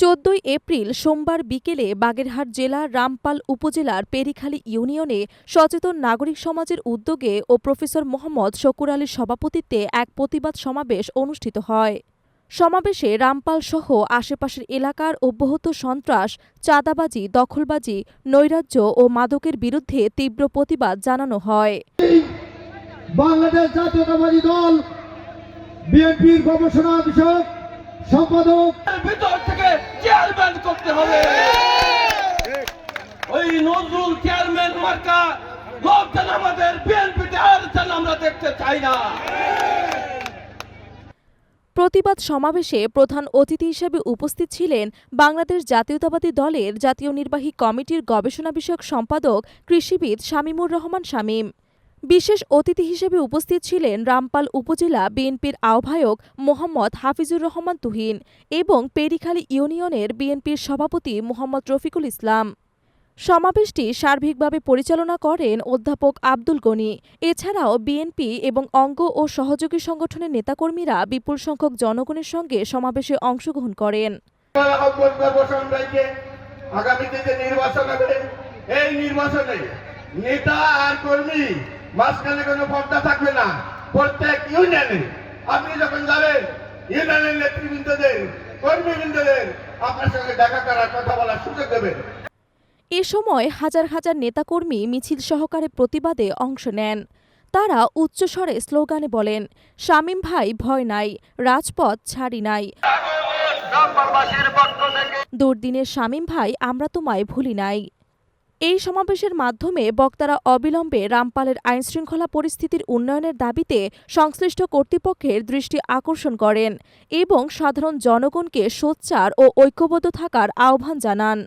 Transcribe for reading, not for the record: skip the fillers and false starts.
14 April সোমবার বিকেলে বাগেরহাট জেলার রামপাল উপজেলার পেরিখালী ইউনিয়নে সচেতন নাগরিক সমাজের উদ্যোগে ও প্রফেসর মোহাম্মদ শকুর আলীর সভাপতিত্বে এক প্রতিবাদ সমাবেশ অনুষ্ঠিত হয়। সমাবেশে রামপাল সহ আশেপাশের এলাকার অব্যাহত সন্ত্রাস, চাঁদাবাজি, দখলবাজি, নৈরাজ্য ও মাদকের বিরুদ্ধে তীব্র প্রতিবাদ জানানো হয়। বাংলাদেশ জাতীয়তাবাদী দল বিএনপির গবেষণা বিষয়ক সম্পাদক ভিতর থেকে চেয়ারম্যান করতে হবে। ওই নজরুল চেয়ারম্যান মার্কা লোকজন আমাদের বিএনপিতে আর আমরা দেখতে চাই না। প্রতিবাদ সমাবেশে প্রধান অতিথি হিসেবে উপস্থিত ছিলেন বাংলাদেশ জাতীয়তাবাদী দলের জাতীয় নির্বাহী কমিটির গবেষণা বিষয়ক সম্পাদক কৃষিবিদ শামীমুর রহমান শামীম। বিশেষ অতিথি হিসেবে উপস্থিত ছিলেন রামপাল উপজেলা বিএনপির আহ্বায়ক মোহাম্মদ হাফিজুর রহমান তুহিন এবং পেরিখালী ইউনিয়নের বিএনপির সভাপতি মোহাম্মদ রফিকুল ইসলাম। সমাবেশটি সার্বিকভাবে পরিচালনা করেন অধ্যাপক আব্দুল গনি। এছাড়াও বিএনপি এবং অঙ্গ ও সহযোগী সংগঠনের নেতাকর্মীরা বিপুল সংখ্যক জনগণের সঙ্গে সমাবেশে অংশগ্রহণ করেন। আগামীতে যে নির্বাচন হবে, এই নির্বাচনে নেতা আর কর্মী মাঝখানে কোনো পর্দা থাকবে না। প্রত্যেক ইউনিয়নে আপনি যখন যাবেন, ইউনিয়নের নেতৃবৃন্দদের, কর্মীবৃন্দদের আপনার সঙ্গে দেখা করার, কথা বলার সুযোগ দেবেন। এ সময় হাজার হাজার নেতাকর্মী মিছিল সহকারে প্রতিবাদে অংশ নেন। তারা উচ্চস্বরে স্লোগানে বলেন, শামীম ভাই ভয় নাই, রাজপথ ছাড়ি নাই, দুর্দিনের শামীম ভাই আমরা তোমায় ভুলি নাই। এই সমাবেশের মাধ্যমে বক্তারা অবিলম্বে রামপালের আইনশৃঙ্খলা পরিস্থিতির উন্নয়নের দাবিতে সংশ্লিষ্ট কর্তৃপক্ষের দৃষ্টি আকর্ষণ করেন এবং সাধারণ জনগণকে সোচ্চার ও ঐক্যবদ্ধ থাকার আহ্বান জানান।